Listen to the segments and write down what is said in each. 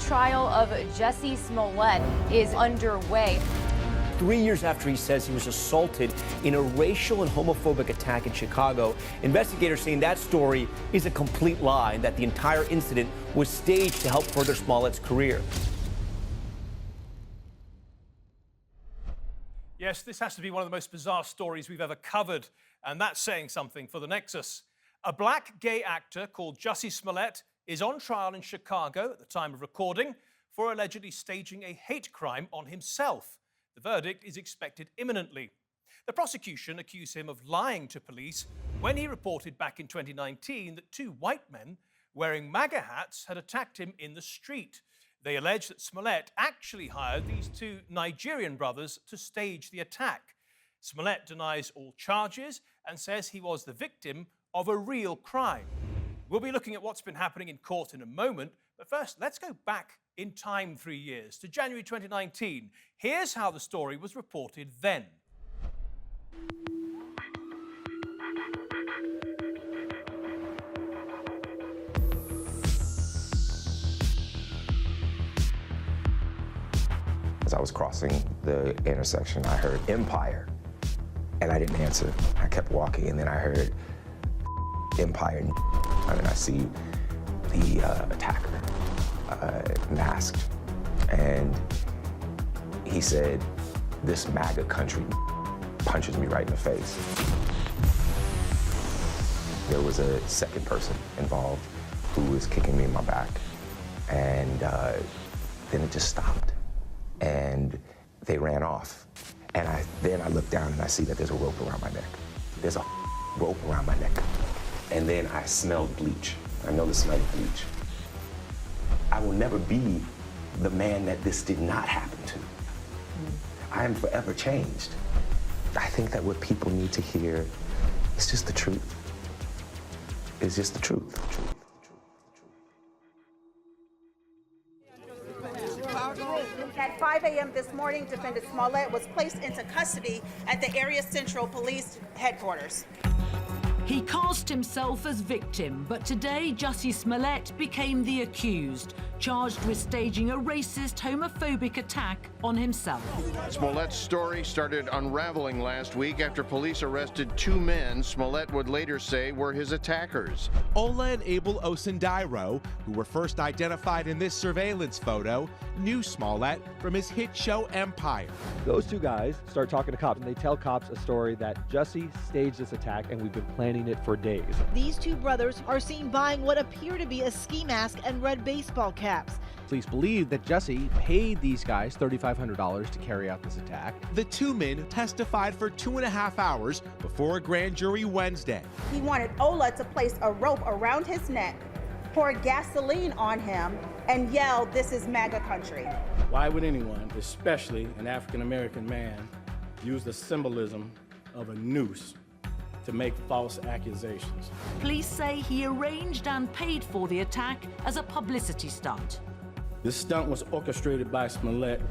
trial of Jussie Smollett is underway. 3 years after he says he was assaulted in a racial and homophobic attack in Chicago, investigators saying that story is a complete lie and that the entire incident was staged to help further Smollett's career. Yes, this has to be one of the most bizarre stories we've ever covered, and that's saying something for the Nexus. A black gay actor called Jussie Smollett is on trial in Chicago at the time of recording for allegedly staging a hate crime on himself. The verdict is expected imminently. The prosecution accused him of lying to police when he reported back in 2019 that two white men wearing MAGA hats had attacked him in the street. They allege that Smollett actually hired these two Nigerian brothers to stage the attack. Smollett denies all charges and says he was the victim of a real crime. We'll be looking at what's been happening in court in a moment, but first, let's go back in time 3 years to January 2019. Here's how the story was reported then. As I was crossing the intersection, I heard Empire, and I didn't answer. I kept walking, and then I heard Empire, and then I see the attacker masked, and he said, "This MAGA country," punches me right in the face. There was a second person involved who was kicking me in my back, and then it just stopped, and they ran off. And then I look down and I see that there's a rope around my neck. There's a rope around my neck. And then I smelled bleach. I know the smell of bleach. I will never be the man that this did not happen to. I am forever changed. I think that what people need to hear is just the truth. It's just the truth. At 5 a.m. this morning, defendant Smollett was placed into custody at the Area Central Police Headquarters. He cast himself as victim, but today Jussie Smollett became the accused, charged with staging a racist, homophobic attack on himself. Smollett's story started unraveling last week after police arrested two men Smollett would later say were his attackers. Ola and Abel Osundairo, who were first identified in this surveillance photo, knew Smollett from his hit show Empire. Those two guys start talking to cops, and they tell cops a story that Jussie staged this attack, and we've been planning it for days. These two brothers are seen buying what appear to be a ski mask and red baseball caps. Police believe that Jussie paid these guys $3,500 to carry out this attack. The two men testified for 2.5 hours before a grand jury Wednesday. He wanted Ola to place a rope around his neck, pour gasoline on him, and yell, "This is MAGA country." Why would anyone, especially an African-American man, use the symbolism of a noose to make false accusations? Police say he arranged and paid for the attack as a publicity stunt. This stunt was orchestrated by Smollett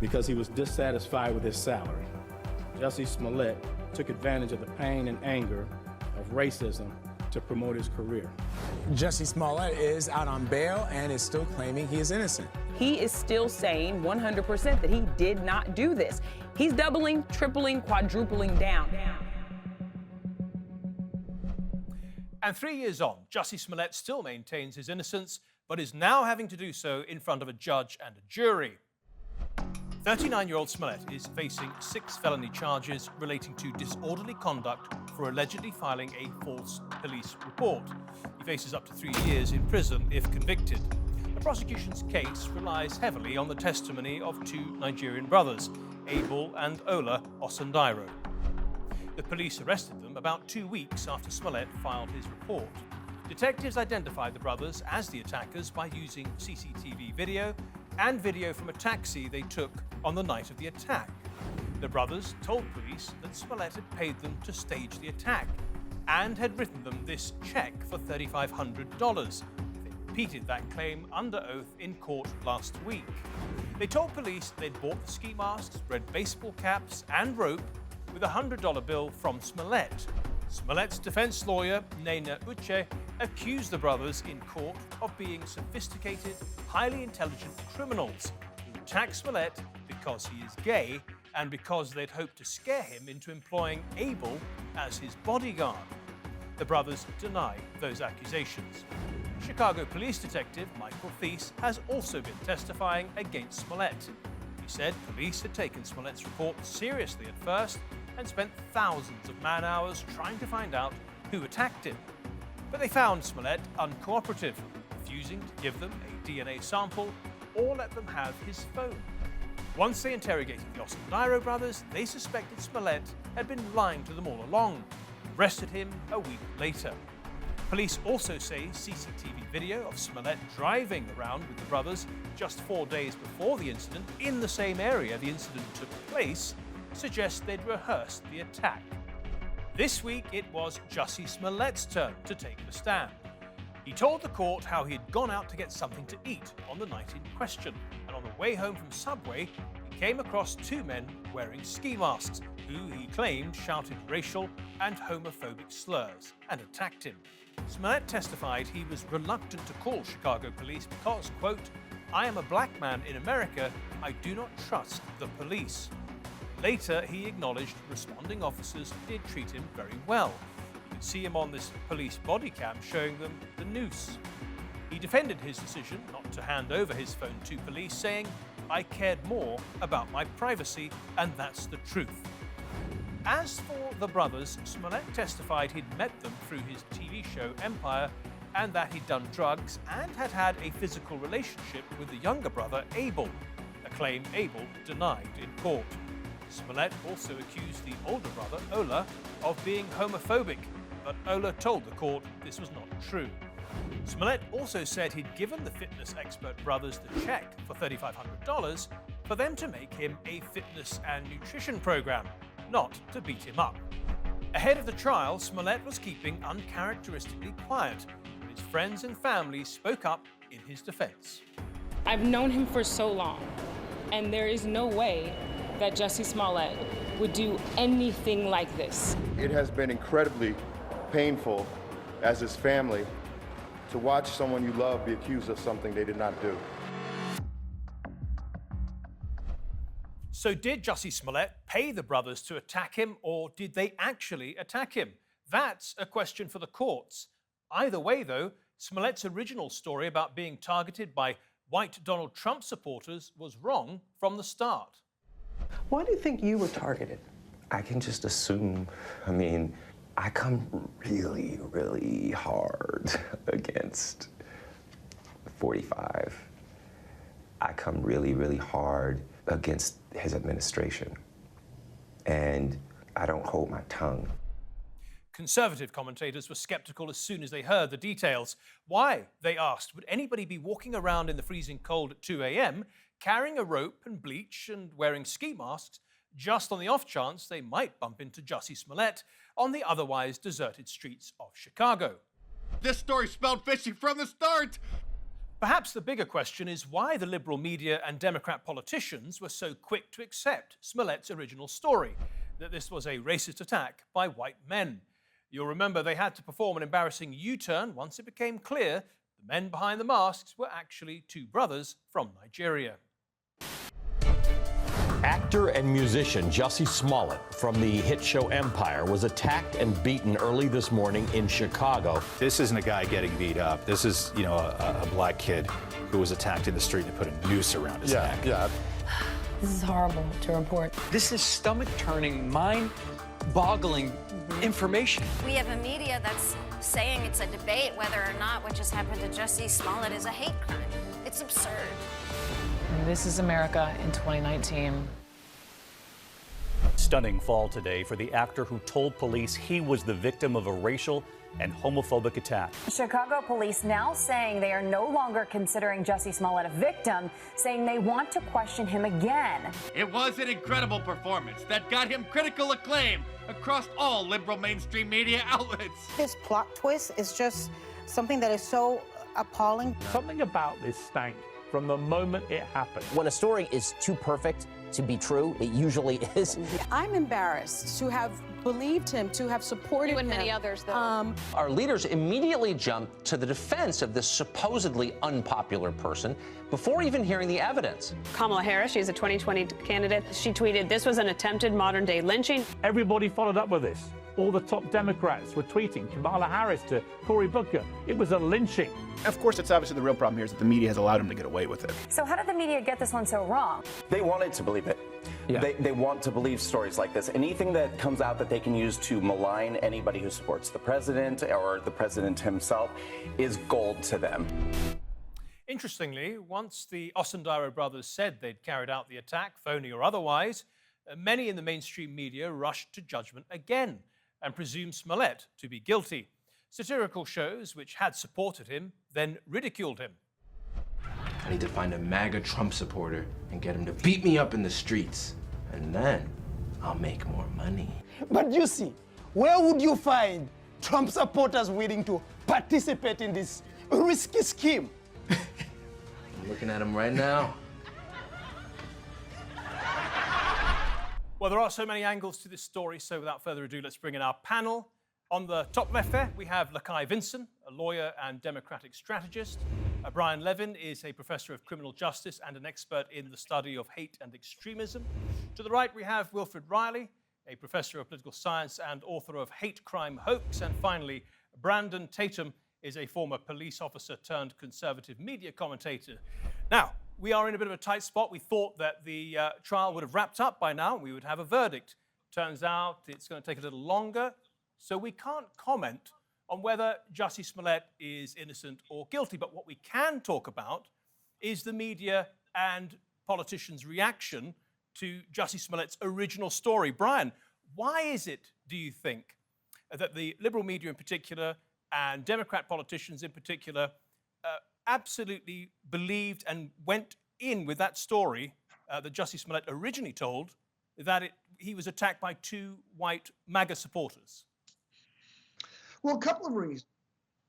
because he was dissatisfied with his salary. Jussie Smollett took advantage of the pain and anger of racism to promote his career. Jussie Smollett is out on bail and is still claiming he is innocent. He is still saying 100% that he did not do this. He's doubling, tripling, quadrupling down. And 3 years on, Jussie Smollett still maintains his innocence, but is now having to do so in front of a judge and a jury. 39-year-old Smollett is facing 6 felony charges relating to disorderly conduct for allegedly filing a false police report. He faces up to 3 years in prison if convicted. The prosecution's case relies heavily on the testimony of two Nigerian brothers, Abel and Ola Osundairo. The police arrested them about 2 weeks after Smollett filed his report. Detectives identified the brothers as the attackers by using CCTV video and video from a taxi they took on the night of the attack. The brothers told police that Smollett had paid them to stage the attack and had written them this check for $3,500. They repeated that claim under oath in court last week. They told police they'd bought the ski masks, red baseball caps and rope with a $100 bill from Smollett. Smollett's defense lawyer, Nena Uche, accused the brothers in court of being sophisticated, highly intelligent criminals who attacked Smollett because he is gay and because they'd hoped to scare him into employing Abel as his bodyguard. The brothers deny those accusations. Chicago police detective Michael Thies has also been testifying against Smollett. He said police had taken Smollett's report seriously at first and spent thousands of man-hours trying to find out who attacked him. But they found Smollett uncooperative, refusing to give them a DNA sample or let them have his phone. Once they interrogated the Osundairo brothers, they suspected Smollett had been lying to them all along, and arrested him a week later. Police also say CCTV video of Smollett driving around with the brothers just 4 days before the incident in the same area the incident took place suggests they'd rehearsed the attack. This week, it was Jussie Smollett's turn to take the stand. He told the court how he'd gone out to get something to eat on the night in question, and on the way home from Subway, he came across two men wearing ski masks who he claimed shouted racial and homophobic slurs and attacked him. Smollett testified he was reluctant to call Chicago police because, quote, "I am a black man in America. I do not trust the police." Later, he acknowledged responding officers did treat him very well. You can see him on this police body cam showing them the noose. He defended his decision not to hand over his phone to police, saying, "I cared more about my privacy, and that's the truth." As for the brothers, Smollett testified he'd met them through his TV show Empire and that he'd done drugs and had had a physical relationship with the younger brother, Abel, a claim Abel denied in court. Smollett also accused the older brother, Ola, of being homophobic, but Ola told the court this was not true. Smollett also said he'd given the fitness expert brothers the check for $3,500 for them to make him a fitness and nutrition program, not to beat him up. Ahead of the trial, Smollett was keeping uncharacteristically quiet, but his friends and family spoke up in his defense. I've known him for so long, and there is no way that Jussie Smollett would do anything like this. It has been incredibly painful as his family to watch someone you love be accused of something they did not do. So did Jussie Smollett pay the brothers to attack him, or did they actually attack him? That's a question for the courts. Either way, though, Smollett's original story about being targeted by white Donald Trump supporters was wrong from the start. Why do you think you were targeted? I can just assume. I mean, I come really, really hard against 45. I come really, really hard against his administration. And I don't hold my tongue. Conservative commentators were skeptical as soon as they heard the details. Why, they asked, would anybody be walking around in the freezing cold at 2 a.m., carrying a rope and bleach and wearing ski masks, just on the off chance they might bump into Jussie Smollett on the otherwise deserted streets of Chicago? This story spelled fishy from the start! Perhaps the bigger question is why the liberal media and Democrat politicians were so quick to accept Smollett's original story, that this was a racist attack by white men. You'll remember they had to perform an embarrassing U-turn once it became clear the men behind the masks were actually two brothers from Nigeria. Actor and musician Jussie Smollett from the hit show Empire was attacked and beaten early this morning in Chicago. This isn't a guy getting beat up. This is, a black kid who was attacked in the street and put a noose around his neck. Yeah. This is horrible to report. This is stomach-turning, mind-boggling information. We have a media that's saying it's a debate whether or not what just happened to Jussie Smollett is a hate crime. It's absurd. This is America in 2019. Stunning fall today for the actor who told police he was the victim of a racial and homophobic attack. Chicago police now saying they are no longer considering Jussie Smollett a victim, saying they want to question him again. It was an incredible performance that got him critical acclaim across all liberal mainstream media outlets. This plot twist is just something that is so appalling. Something about this stank from the moment it happened. When a story is too perfect to be true, it usually is. I'm embarrassed to have believed him, to have supported him. And many others, though. Our leaders immediately jumped to the defense of this supposedly unpopular person before even hearing the evidence. Kamala Harris, she's a 2020 candidate. She tweeted, "This was an attempted modern-day lynching." Everybody followed up with this. All the top Democrats were tweeting Kamala Harris to Cory Booker. It was a lynching. Of course, it's obviously the real problem here is that the media has allowed him to get away with it. So how did the media get this one so wrong? They wanted to believe it. Yeah. They want to believe stories like this. Anything that comes out that they can use to malign anybody who supports the president or the president himself is gold to them. Interestingly, once the Osundairo brothers said they'd carried out the attack, phony or otherwise, many in the mainstream media rushed to judgment again and presumed Smollett to be guilty. Satirical shows which had supported him then ridiculed him. I need to find a MAGA Trump supporter and get him to beat me up in the streets. And then I'll make more money. But you see, where would you find Trump supporters willing to participate in this risky scheme? I'm looking at him right now. Well, there are so many angles to this story, so without further ado, let's bring in our panel. On the top left there, we have Lakai Vinson, a lawyer and Democratic strategist. Brian Levin is a professor of criminal justice and an expert in the study of hate and extremism. To the right, we have Wilfred Riley, a professor of political science and author of Hate Crime Hoax. And finally, Brandon Tatum is a former police officer turned conservative media commentator. Now, we are in a bit of a tight spot. We thought that the trial would have wrapped up by now and we would have a verdict. Turns out it's going to take a little longer, so we can't comment on whether Jussie Smollett is innocent or guilty. But what we can talk about is the media and politicians' reaction to Jussie Smollett's original story. Brian, why is it, do you think, that the liberal media in particular and Democrat politicians in particular absolutely believed and went in with that story that Jussie Smollett originally told, that he was attacked by two white MAGA supporters? Well, a couple of reasons.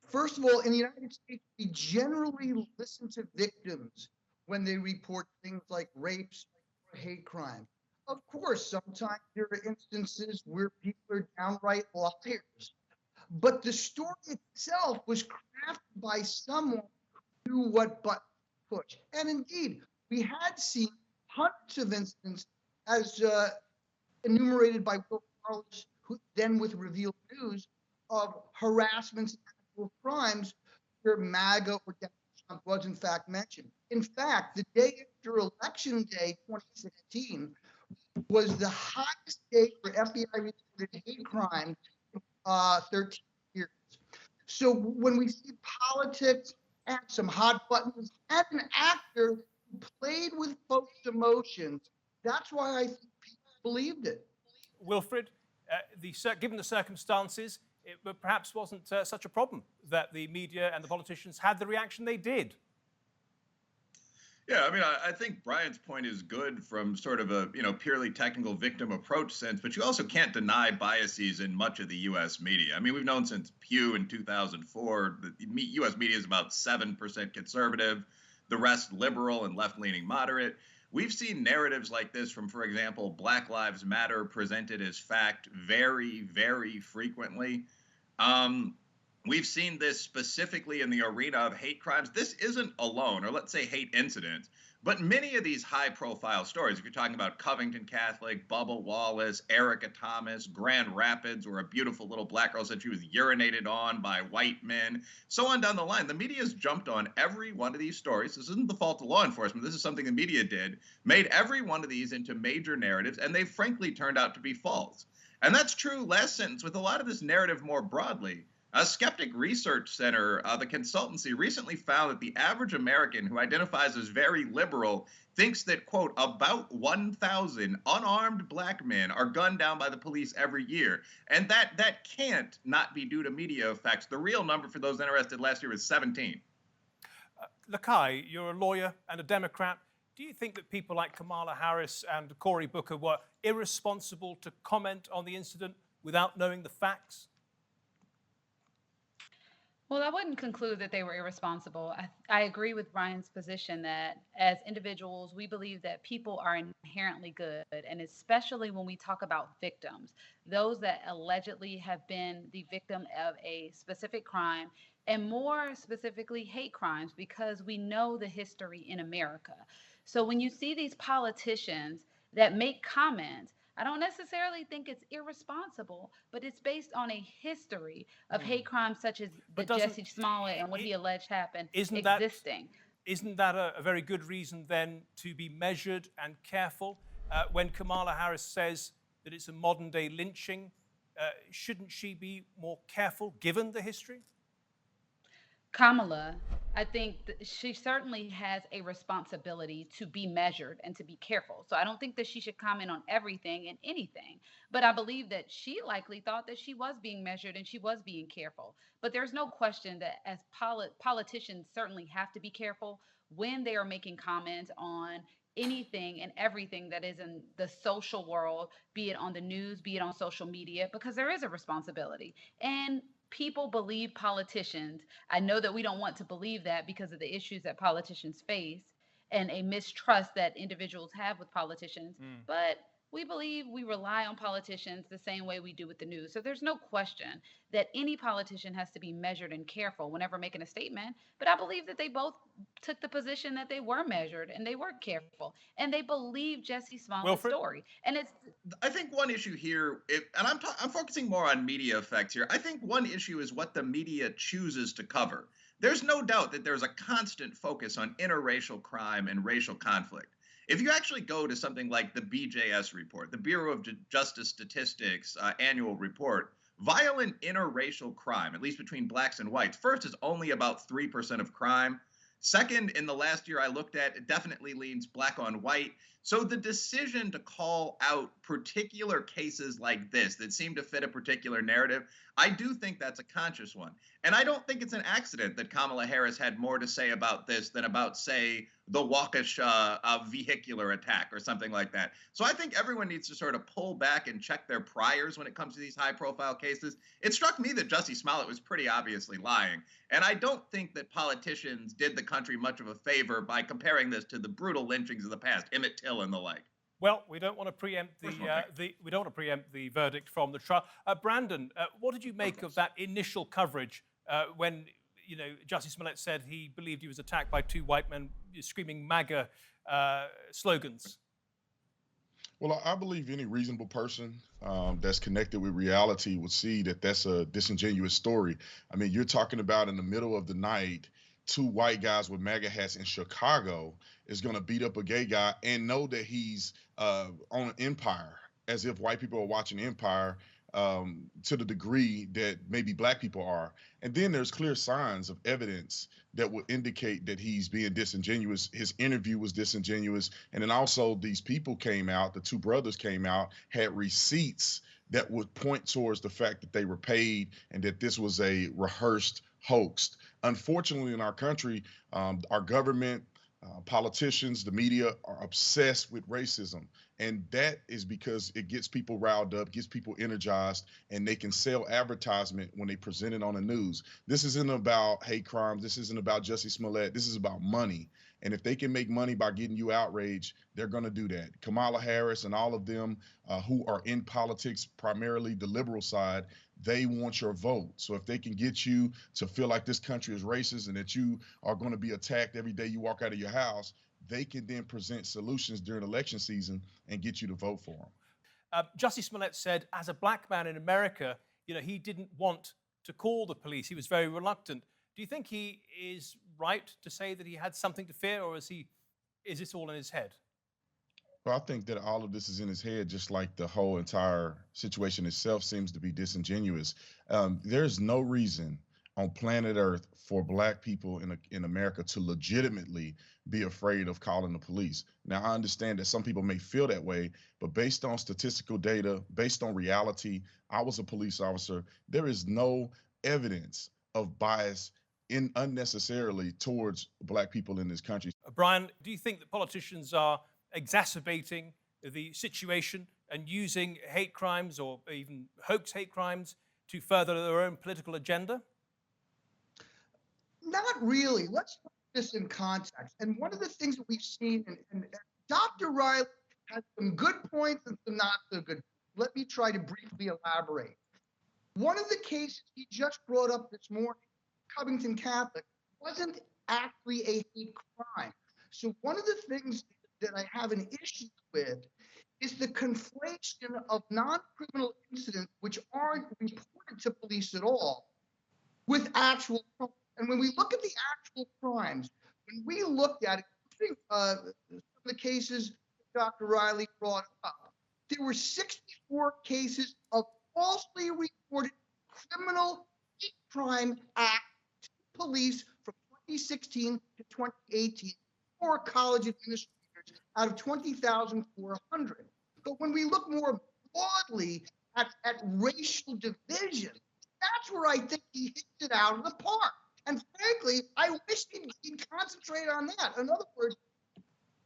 First of all, in the United States, we generally listen to victims when they report things like rapes or hate crime. Of course, sometimes there are instances where people are downright liars. But the story itself was crafted by someone who knew what button to push. And indeed, we had seen hundreds of instances, as enumerated by Will Carlos, who then with Revealed News, of harassments and actual crimes where MAGA or Trump was in fact mentioned. In fact, the day after Election Day 2016 was the highest day for FBI-reported hate crime in 13 years. So when we see politics and some hot buttons and an actor who played with folks' emotions, that's why I think people believed it. Wilfred, given the circumstances, it perhaps wasn't such a problem that the media and the politicians had the reaction they did. Yeah, I mean, I think Brian's point is good from sort of a, purely technical victim approach sense, but you also can't deny biases in much of the U.S. media. I mean, we've known since Pew in 2004, the U.S. media is about 7% conservative, the rest liberal and left-leaning moderate. We've seen narratives like this from, for example, Black Lives Matter presented as fact very, very frequently. We've seen this specifically in the arena of hate crimes. This isn't alone, or let's say hate incidents, but many of these high-profile stories, if you're talking about Covington Catholic, Bubba Wallace, Erica Thomas, Grand Rapids, where a beautiful little black girl said she was urinated on by white men, so on down the line, the media's jumped on every one of these stories. This isn't the fault of law enforcement. This is something the media did, made every one of these into major narratives, and they frankly turned out to be false. And that's true, last sentence, with a lot of this narrative more broadly. A Skeptic Research Center, the consultancy, recently found that the average American who identifies as very liberal thinks that, quote, about 1,000 unarmed black men are gunned down by the police every year. And that can't not be due to media effects. The real number for those interested last year was 17. Lakai, you're a lawyer and a Democrat. Do you think that people like Kamala Harris and Cory Booker were irresponsible to comment on the incident without knowing the facts? Well, I wouldn't conclude that they were irresponsible. I agree with Brian's position that as individuals, we believe that people are inherently good, and especially when we talk about victims, those that allegedly have been the victim of a specific crime, and more specifically, hate crimes, because we know the history in America. So when you see these politicians that make comments, I don't necessarily think it's irresponsible, but it's based on a history of hate crimes such as the Jussie Smollett and what he alleged happened existing. Isn't that a very good reason then to be measured and careful? When Kamala Harris says that it's a modern day lynching, shouldn't she be more careful given the history? Kamala, I think she certainly has a responsibility to be measured and to be careful. So I don't think that she should comment on everything and anything. But I believe that she likely thought that she was being measured and she was being careful. But there's no question that as politicians certainly have to be careful when they are making comments on anything and everything that is in the social world, be it on the news, be it on social media, because there is a responsibility. And people believe politicians. I know that we don't want to believe that because of the issues that politicians face and a mistrust that individuals have with politicians. But we believe we rely on politicians the same way we do with the news. So there's no question that any politician has to be measured and careful whenever making a statement. But I believe that they both took the position that they were measured and they were careful and they believe Jussie Smollett's story. And I think one issue here, and I'm focusing more on media effects here. I think one issue is what the media chooses to cover. There's no doubt that there's a constant focus on interracial crime and racial conflict. If you actually go to something like the BJS report, the Bureau of Justice Statistics annual report, violent interracial crime, at least between blacks and whites, first is only about 3% of crime. Second, in the last year I looked at, it definitely leans black on white. So the decision to call out particular cases like this that seem to fit a particular narrative, I do think that's a conscious one. And I don't think it's an accident that Kamala Harris had more to say about this than about, say, the Waukesha vehicular attack or something like that. So I think everyone needs to sort of pull back and check their priors when it comes to these high-profile cases. It struck me that Jussie Smollett was pretty obviously lying. And I don't think that politicians did the country much of a favor by comparing this to the brutal lynchings of the past, Emmett Till and the like. Well, we don't want to preempt the verdict from the trial. Brandon, what did you make of that initial coverage when Jussie Smollett said he believed he was attacked by two white men screaming MAGA slogans? Well, I believe any reasonable person that's connected with reality would see that that's a disingenuous story. I mean, you're talking about in the middle of the night, two white guys with MAGA hats in Chicago is going to beat up a gay guy and know that he's on Empire, as if white people are watching Empire to the degree that maybe black people are. And then there's clear signs of evidence that would indicate that he's being disingenuous. His interview was disingenuous. And then also these people came out, the two brothers came out, had receipts that would point towards the fact that they were paid and that this was a rehearsed hoax. Unfortunately, in our country, our government, politicians, the media are obsessed with racism. And that is because it gets people riled up, gets people energized, and they can sell advertisement when they present it on the news. This isn't about hate crimes. This isn't about Jussie Smollett. This is about money. And if they can make money by getting you outraged, they're going to do that. Kamala Harris and all of them who are in politics, primarily the liberal side, they want your vote. So if they can get you to feel like this country is racist and that you are going to be attacked every day you walk out of your house, they can then present solutions during election season and get you to vote for them. Jussie Smollett said, as a black man in America, he didn't want to call the police. He was very reluctant. Do you think he is right to say that he had something to fear, or is this all in his head? Well, I think that all of this is in his head, just like the whole entire situation itself seems to be disingenuous. There's no reason on planet Earth for black people in America to legitimately be afraid of calling the police. Now, I understand that some people may feel that way, but based on statistical data, based on reality, I was a police officer. There is no evidence of bias unnecessarily towards black people in this country. Brian, do you think that politicians are exacerbating the situation and using hate crimes or even hoax hate crimes to further their own political agenda? Not really. Let's put this in context. And one of the things that we've seen, and Dr. Riley has some good points and some not so good. Let me try to briefly elaborate. One of the cases he just brought up this morning, Covington Catholic, wasn't actually a hate crime. So one of the things that I have an issue with is the conflation of non-criminal incidents which aren't reported to police at all with actual crimes. And when we look at the actual crimes, when we looked at it, some of the cases Dr. Riley brought up, there were 64 cases of falsely reported criminal hate crime act to police from 2016 to 2018 for college administrators out of 20,400. But when we look more broadly at racial division, that's where I think he hits it out of the park. And frankly, I wish he'd concentrate on that. In other words,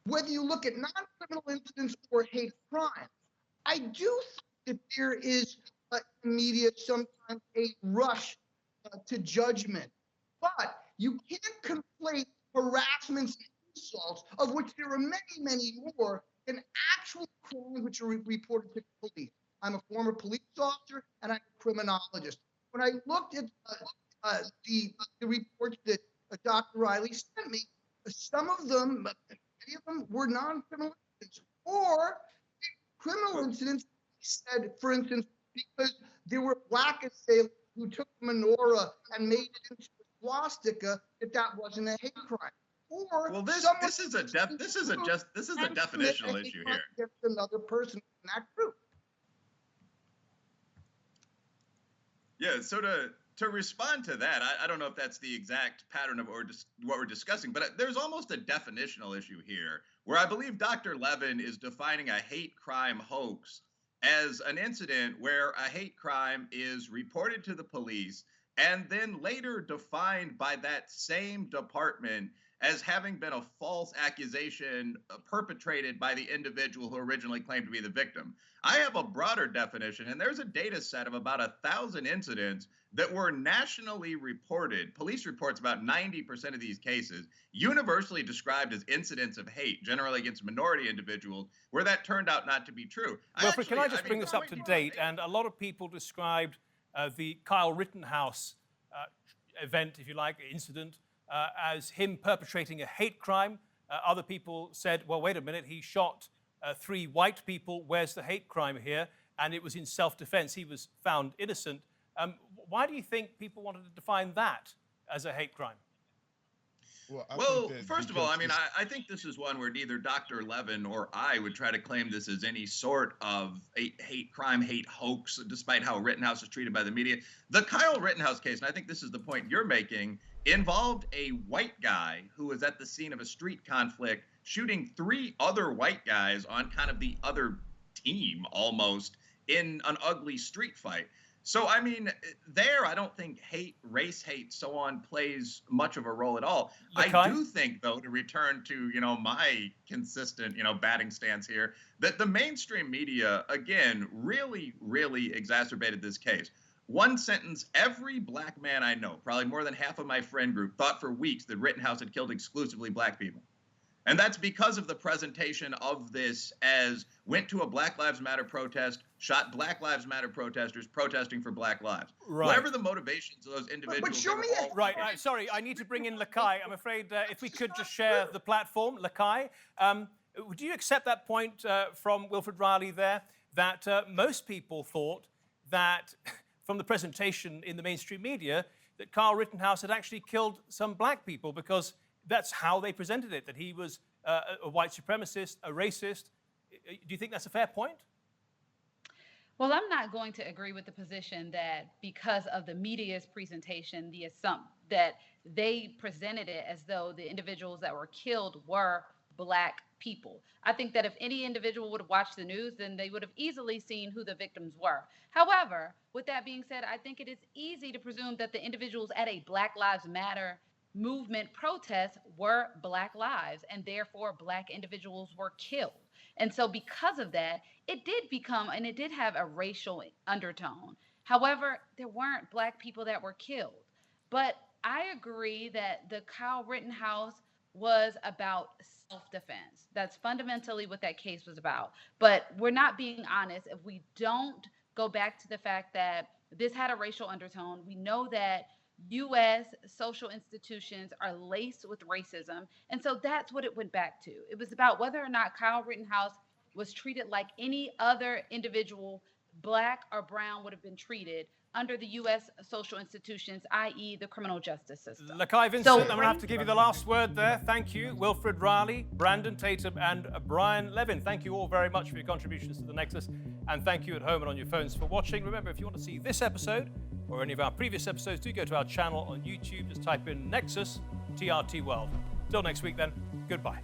whether you look at non-criminal incidents or hate crimes, I do think that there is in the media sometimes a rush to judgment. But you can't conflate harassments and insults, of which there are many, many more, than actual crimes which are reported to the police. I'm a former police officer and I'm a criminologist. When I looked at the reports that Dr. Riley sent me, some of them, many of them were non-criminal incidents, or criminal incidents, he said, for instance, because there were black assailants who took the menorah and made it into a swastika, that wasn't a hate crime. Or well, this is a definitional issue here. Against another person in that group. Yeah, so to respond to that, I don't know if that's the exact pattern of what we're discussing, but there's almost a definitional issue here where I believe Dr. Levin is defining a hate crime hoax as an incident where a hate crime is reported to the police and then later defined by that same department as having been a false accusation perpetrated by the individual who originally claimed to be the victim. I have a broader definition, and there's a data set of about 1,000 incidents that were nationally reported. Police reports about 90% of these cases, universally described as incidents of hate, generally against minority individuals, where that turned out not to be true. Wilfred, can I just bring this up to date? And a lot of people described the Kyle Rittenhouse event, if you like, incident, as him perpetrating a hate crime. Other people said, well, wait a minute, he shot 3 white people. Where's the hate crime here? And it was in self-defense. He was found innocent. Why do you think people wanted to define that as a hate crime? Well, first of all, I mean, I think this is one where neither Dr. Levin or I would try to claim this as any sort of a hate crime, hate hoax, despite how Rittenhouse is treated by the media. The Kyle Rittenhouse case, and I think this is the point you're making, involved a white guy who was at the scene of a street conflict shooting 3 other white guys on kind of the other team almost in an ugly street fight. So, I mean, there, I don't think hate, race hate, so on, plays much of a role at all. I do think, though, to return to, my consistent, batting stance here, that the mainstream media, again, really, really exacerbated this case. One sentence, every black man I know, probably more than half of my friend group, thought for weeks that Rittenhouse had killed exclusively black people. And that's because of the presentation of this as went to a Black Lives Matter protest, shot Black Lives Matter protesters protesting for black lives. Right. Whatever the motivations of those individuals. But show me Right. Sorry, I need to bring in Lakai. I'm afraid if we could just share the platform. Lakai, would you accept that point from Wilfred Riley there, that most people thought that from the presentation in the mainstream media that Kyle Rittenhouse had actually killed some black people because that's how they presented it, that he was a white supremacist, a racist. Do you think that's a fair point? Well, I'm not going to agree with the position that because of the media's presentation, that they presented it as though the individuals that were killed were black people. I think that if any individual would have watched the news, then they would have easily seen who the victims were. However, with that being said, I think it is easy to presume that the individuals at a Black Lives Matter movement protest were black lives, and therefore black individuals were killed. And so because of that, it did become, and it did have a racial undertone. However, there weren't black people that were killed. But I agree that the Kyle Rittenhouse was about self-defense. That's fundamentally what that case was about. But we're not being honest if we don't go back to the fact that this had a racial undertone. We know that U.S. social institutions are laced with racism. And so that's what it went back to. It was about whether or not Kyle Rittenhouse was treated like any other individual, black or brown, would have been treated under the U.S. social institutions, i.e. the criminal justice system. Lakai Vincent, I'm going to have to give you the last word there. Thank you. Wilfred Riley, Brandon Tatum, and Brian Levin. Thank you all very much for your contributions to The Nexus. And thank you at home and on your phones for watching. Remember, if you want to see this episode or any of our previous episodes, do go to our channel on YouTube. Just type in Nexus TRT World. Till next week then, goodbye.